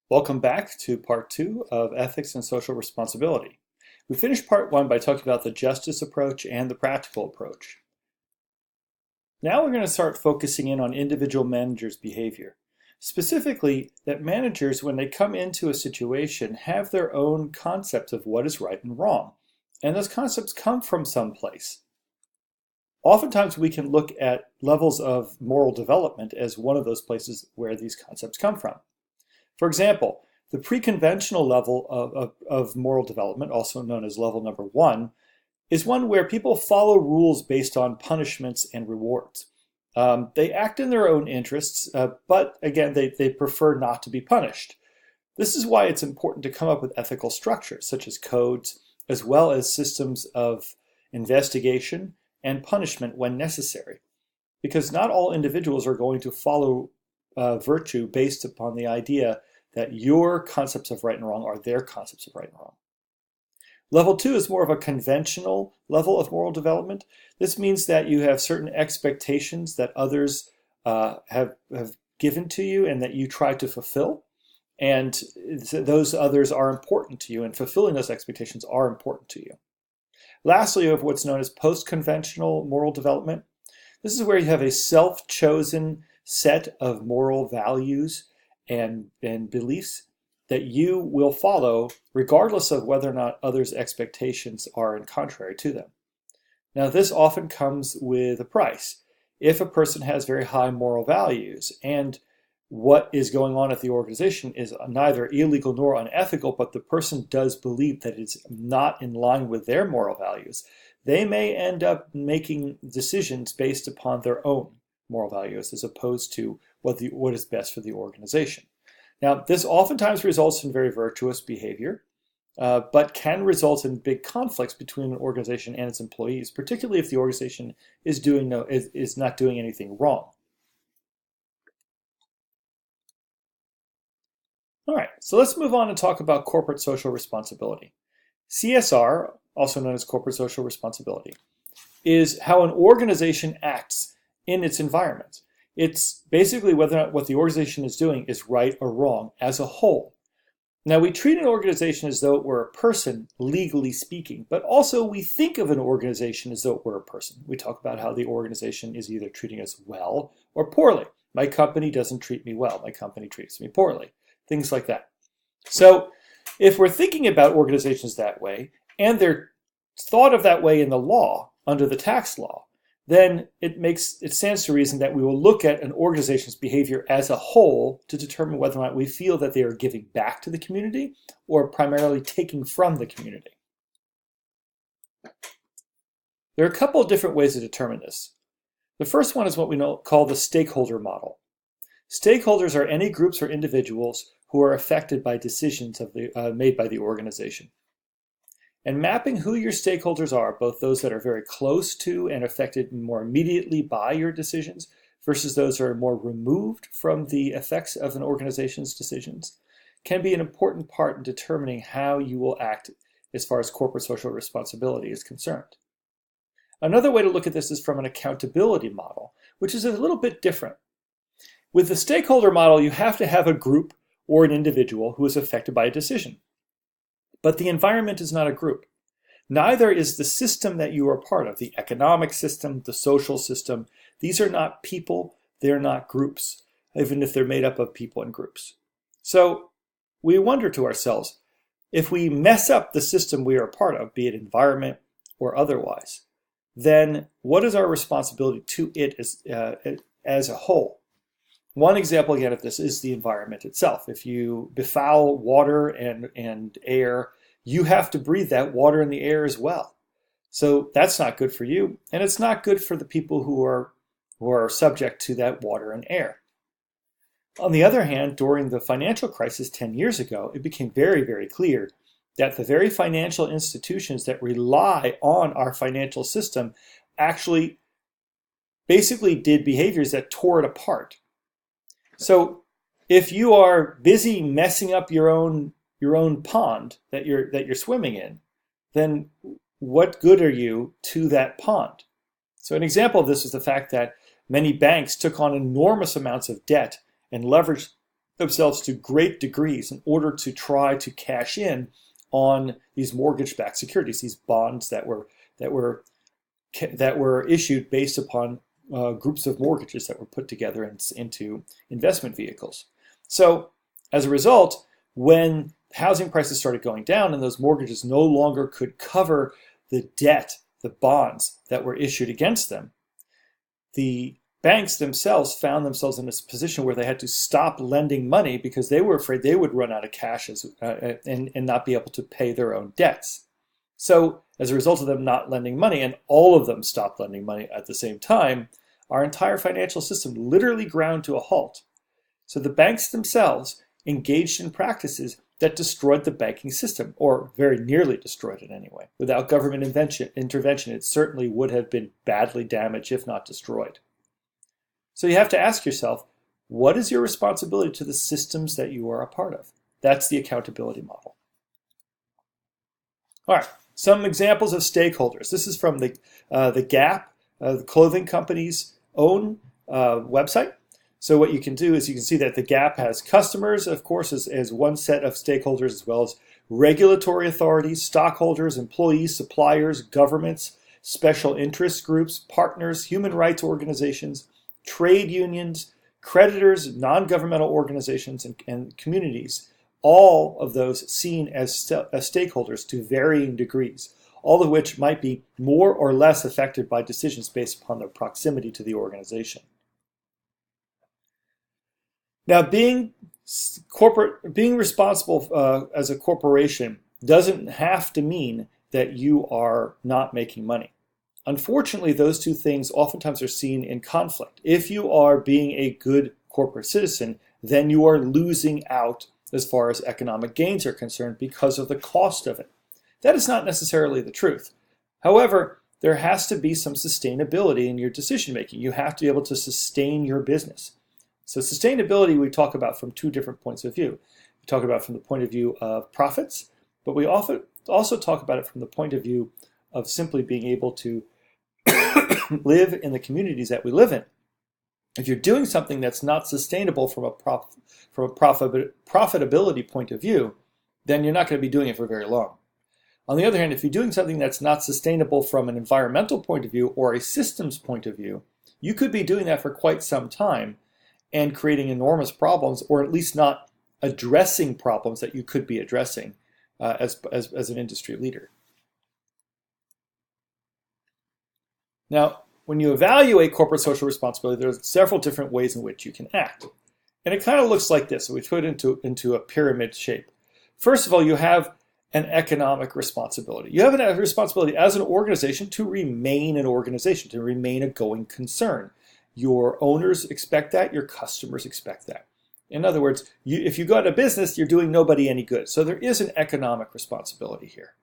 Welcome back to part two of ethics and social responsibility. We finished part one by talking about the justice approach and the practical approach. Now we're going to start focusing in on individual managers' behavior. Specifically, that managers, when they come into a situation, have their own concepts of what is right and wrong. And those concepts come from someplace. Oftentimes we can look at levels of moral development as one of those places where these concepts come from. For example, the pre-conventional level of moral development, also known as level number one, is one where people follow rules based on punishments and rewards. They act in their own interests, but again, they prefer not to be punished. This is why it's important to come up with ethical structures, such as codes, as well as systems of investigation and punishment when necessary. Because not all individuals are going to follow virtue based upon the idea that your concepts of right and wrong are their concepts of right and wrong. Level two is more of a conventional level of moral development. This means that you have certain expectations that others have given to you and that you try to fulfill. And those others are important to you, and fulfilling those expectations are important to you. Lastly, you have what's known as post-conventional moral development. This is where you have a self-chosen set of moral values and beliefs that you will follow regardless of whether or not others' expectations are in contrary to them. Now, this often comes with a price. If a person has very high moral values and what is going on at the organization is neither illegal nor unethical, but the person does believe that it's not in line with their moral values, they may end up making decisions based upon their own moral values as opposed to what is best for the organization. Now, this oftentimes results in very virtuous behavior, but can result in big conflicts between an organization and its employees, particularly if the organization is not doing anything wrong. All right, so let's move on and talk about corporate social responsibility. CSR, also known as corporate social responsibility, is how an organization acts in its environment. It's basically whether or not what the organization is doing is right or wrong as a whole. Now, we treat an organization as though it were a person, legally speaking, but also we think of an organization as though it were a person. We talk about how the organization is either treating us well or poorly. My company doesn't treat me well. My company treats me poorly. Things like that. So if we're thinking about organizations that way, and they're thought of that way in the law, under the tax law, then it stands to reason that we will look at an organization's behavior as a whole to determine whether or not we feel that they are giving back to the community or primarily taking from the community. There are a couple of different ways to determine this. The first one is what we call the stakeholder model. Stakeholders are any groups or individuals who are affected by decisions made by the organization. And mapping who your stakeholders are, both those that are very close to and affected more immediately by your decisions versus those that are more removed from the effects of an organization's decisions, can be an important part in determining how you will act as far as corporate social responsibility is concerned. Another way to look at this is from an accountability model, which is a little bit different. With the stakeholder model, you have to have a group or an individual who is affected by a decision. But the environment is not a group. Neither is the system that you are part of, the economic system, the social system. These are not people, they're not groups, even if they're made up of people and groups. So we wonder to ourselves, if we mess up the system we are a part of, be it environment or otherwise, then what is our responsibility to it as a whole? One example, again, of this is the environment itself. If you befoul water and air, you have to breathe that water and the air as well. So that's not good for you, and it's not good for the people who are subject to that water and air. On the other hand, during the financial crisis 10 years ago, it became very, very clear that the very financial institutions that rely on our financial system actually basically did behaviors that tore it apart. So if you are busy messing up your own pond that you're swimming in, then what good are you to that pond? So an example of this is the fact that many banks took on enormous amounts of debt and leveraged themselves to great degrees in order to try to cash in on these mortgage-backed securities, these bonds that were issued based upon groups of mortgages that were put together into investment vehicles. So as a result, when housing prices started going down and those mortgages no longer could cover the debt, the bonds that were issued against them, the banks themselves found themselves in a position where they had to stop lending money because they were afraid they would run out of cash and not be able to pay their own debts. So as a result of them not lending money, and all of them stopped lending money at the same time, our entire financial system literally ground to a halt. So the banks themselves engaged in practices that destroyed the banking system, or very nearly destroyed it anyway. Without government intervention, it certainly would have been badly damaged, if not destroyed. So you have to ask yourself, what is your responsibility to the systems that you are a part of? That's the accountability model. All right, some examples of stakeholders. This is from the Gap, the clothing company's own website. So what you can do is you can see that the Gap has customers, of course, as one set of stakeholders, as well as regulatory authorities, stockholders, employees, suppliers, governments, special interest groups, partners, human rights organizations, trade unions, creditors, non-governmental organizations, and communities. All of those seen as stakeholders to varying degrees, all of which might be more or less affected by decisions based upon their proximity to the organization. Now, being responsible as a corporation doesn't have to mean that you are not making money. Unfortunately, those two things oftentimes are seen in conflict. If you are being a good corporate citizen, then you are losing out as far as economic gains are concerned because of the cost of it. That is not necessarily the truth. However, there has to be some sustainability in your decision making. You have to be able to sustain your business. So sustainability we talk about from two different points of view. We talk about it from the point of view of profits, but we also talk about it from the point of view of simply being able to live in the communities that we live in. If you're doing something that's not sustainable from a profitability point of view, then you're not going to be doing it for very long. On the other hand, if you're doing something that's not sustainable from an environmental point of view or a systems point of view, you could be doing that for quite some time and creating enormous problems, or at least not addressing problems that you could be addressing as an industry leader. Now, when you evaluate corporate social responsibility, there's several different ways in which you can act. And it kind of looks like this. So we put it into a pyramid shape. First of all, you have an economic responsibility. You have a responsibility as an organization to remain an organization, to remain a going concern. Your owners expect that. Your customers expect that. In other words, if you go out of business, you're doing nobody any good. So there is an economic responsibility here.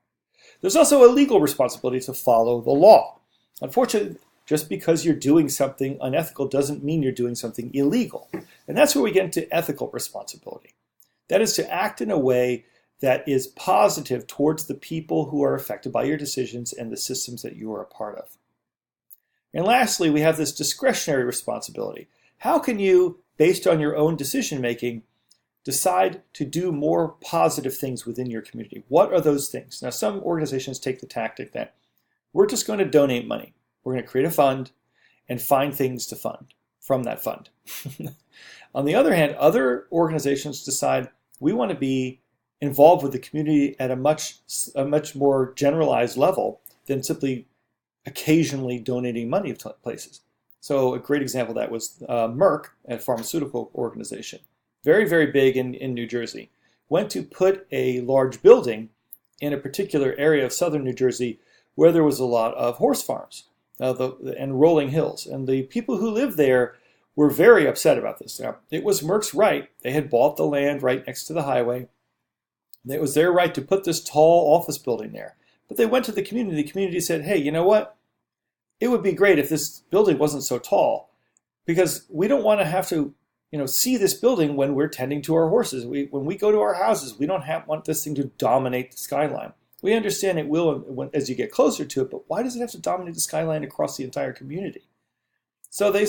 There's also a legal responsibility to follow the law. Unfortunately, just because you're doing something unethical doesn't mean you're doing something illegal. And that's where we get into ethical responsibility. That is to act in a way that is positive towards the people who are affected by your decisions and the systems that you are a part of. And lastly, we have this discretionary responsibility. How can you, based on your own decision making, decide to do more positive things within your community? What are those things? Now, some organizations take the tactic that we're just going to donate money. We're going to create a fund and find things to fund from that fund. On the other hand, other organizations decide we want to be involved with the community at a much more generalized level than simply occasionally donating money to places. So a great example of that was Merck, a pharmaceutical organization, very, very big in New Jersey, went to put a large building in a particular area of southern New Jersey where there was a lot of horse farms and rolling hills. And the people who lived there were very upset about this. Now, it was Merck's right. They had bought the land right next to the highway. It was their right to put this tall office building there. But they went to the community. The community said, hey, you know what? It would be great if this building wasn't so tall, because we don't want to have to see this building when we're tending to our horses. When we go to our houses, we don't want this thing to dominate the skyline. We understand it will as you get closer to it, but why does it have to dominate the skyline across the entire community? So they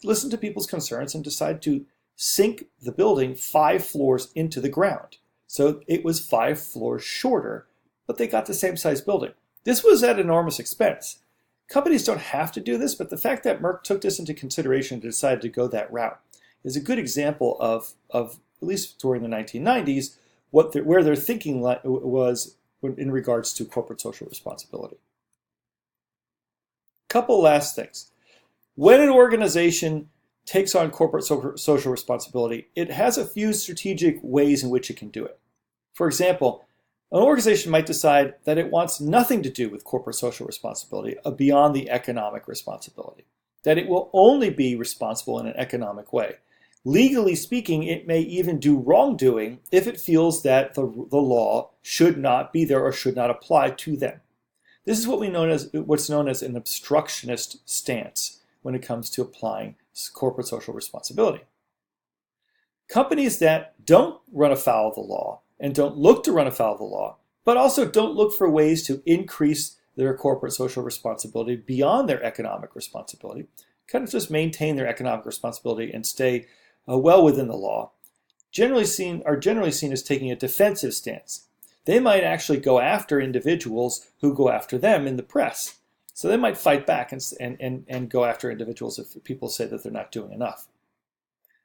listened to people's concerns and decided to sink the building 5 floors into the ground. So it was 5 floors shorter, but they got the same size building. This was at enormous expense. Companies don't have to do this, but the fact that Merck took this into consideration and decided to go that route is a good example of at least during the 1990s, where their thinking was in regards to corporate social responsibility. Couple last things. When an organization takes on corporate social responsibility, it has a few strategic ways in which it can do it. For example, an organization might decide that it wants nothing to do with corporate social responsibility beyond the economic responsibility, that it will only be responsible in an economic way. Legally speaking, it may even do wrongdoing if it feels that the law should not be there or should not apply to them. This is what's known as an obstructionist stance when it comes to applying corporate social responsibility. Companies that don't run afoul of the law and don't look to run afoul of the law, but also don't look for ways to increase their corporate social responsibility beyond their economic responsibility, kind of just maintain their economic responsibility and stay well within the law, are generally seen as taking a defensive stance. They might actually go after individuals who go after them in the press. So they might fight back and go after individuals if people say that they're not doing enough.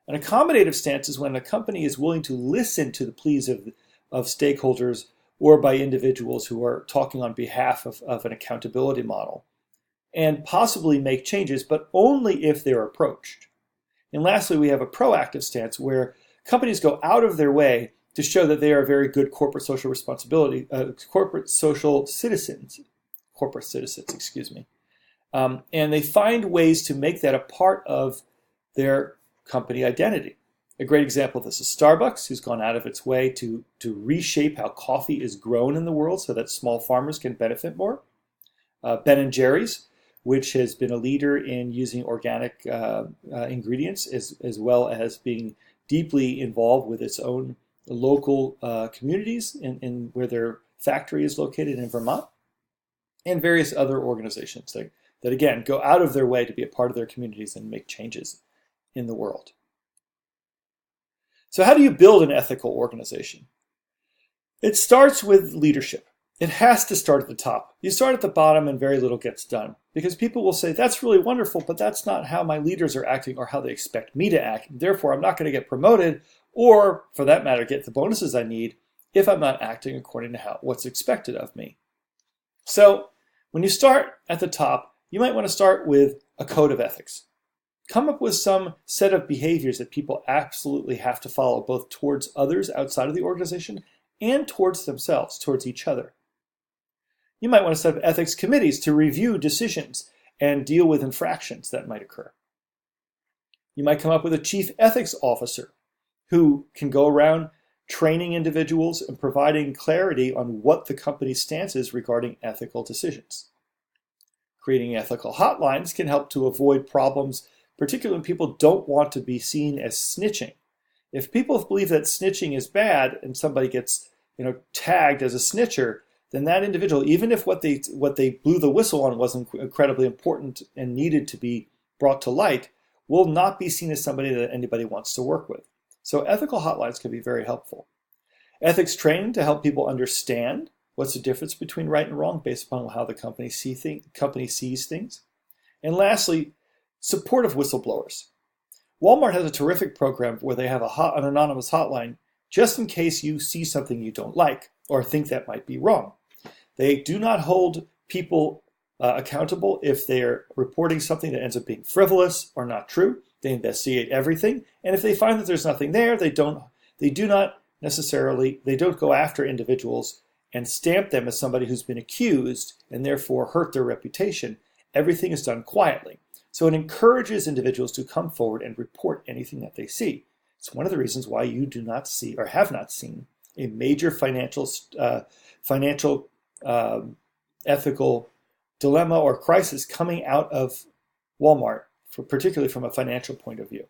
An accommodative stance is when a company is willing to listen to the pleas of stakeholders or by individuals who are talking on behalf of an accountability model and possibly make changes, but only if they're approached. And lastly, we have a proactive stance where companies go out of their way to show that they are very good corporate citizens, and they find ways to make that a part of their company identity. A great example of this is Starbucks, who's gone out of its way to reshape how coffee is grown in the world so that small farmers can benefit more. Ben & Jerry's, which has been a leader in using organic ingredients as well as being deeply involved with its own local communities in where their factory is located in Vermont, and various other organizations that again go out of their way to be a part of their communities and make changes in the world. So how do you build an ethical organization? It starts with leadership. It has to start at the top. You start at the bottom and very little gets done because people will say, that's really wonderful, but that's not how my leaders are acting or how they expect me to act. Therefore, I'm not going to get promoted or, for that matter, get the bonuses I need if I'm not acting according to what's expected of me. So when you start at the top, you might want to start with a code of ethics. Come up with some set of behaviors that people absolutely have to follow, both towards others outside of the organization and towards themselves, towards each other. You might want to set up ethics committees to review decisions and deal with infractions that might occur. You might come up with a chief ethics officer who can go around training individuals and providing clarity on what the company's stance is regarding ethical decisions. Creating ethical hotlines can help to avoid problems, particularly when people don't want to be seen as snitching. If people believe that snitching is bad and somebody gets tagged as a snitcher, then that individual, even if what they blew the whistle on was incredibly important and needed to be brought to light, will not be seen as somebody that anybody wants to work with. So ethical hotlines can be very helpful. Ethics training to help people understand what's the difference between right and wrong based upon how the company sees things. And lastly, support of whistleblowers. Walmart has a terrific program where they have an anonymous hotline just in case you see something you don't like or think that might be wrong. They do not hold people accountable if they're reporting something that ends up being frivolous or not true. They investigate everything, and if they find that there's nothing there, they don't go after individuals and stamp them as somebody who's been accused and therefore hurt their reputation. Everything is done quietly. So it encourages individuals to come forward and report anything that they see. It's one of the reasons why you do not see or have not seen a major financial ethical dilemma or crisis coming out of Walmart, particularly from a financial point of view.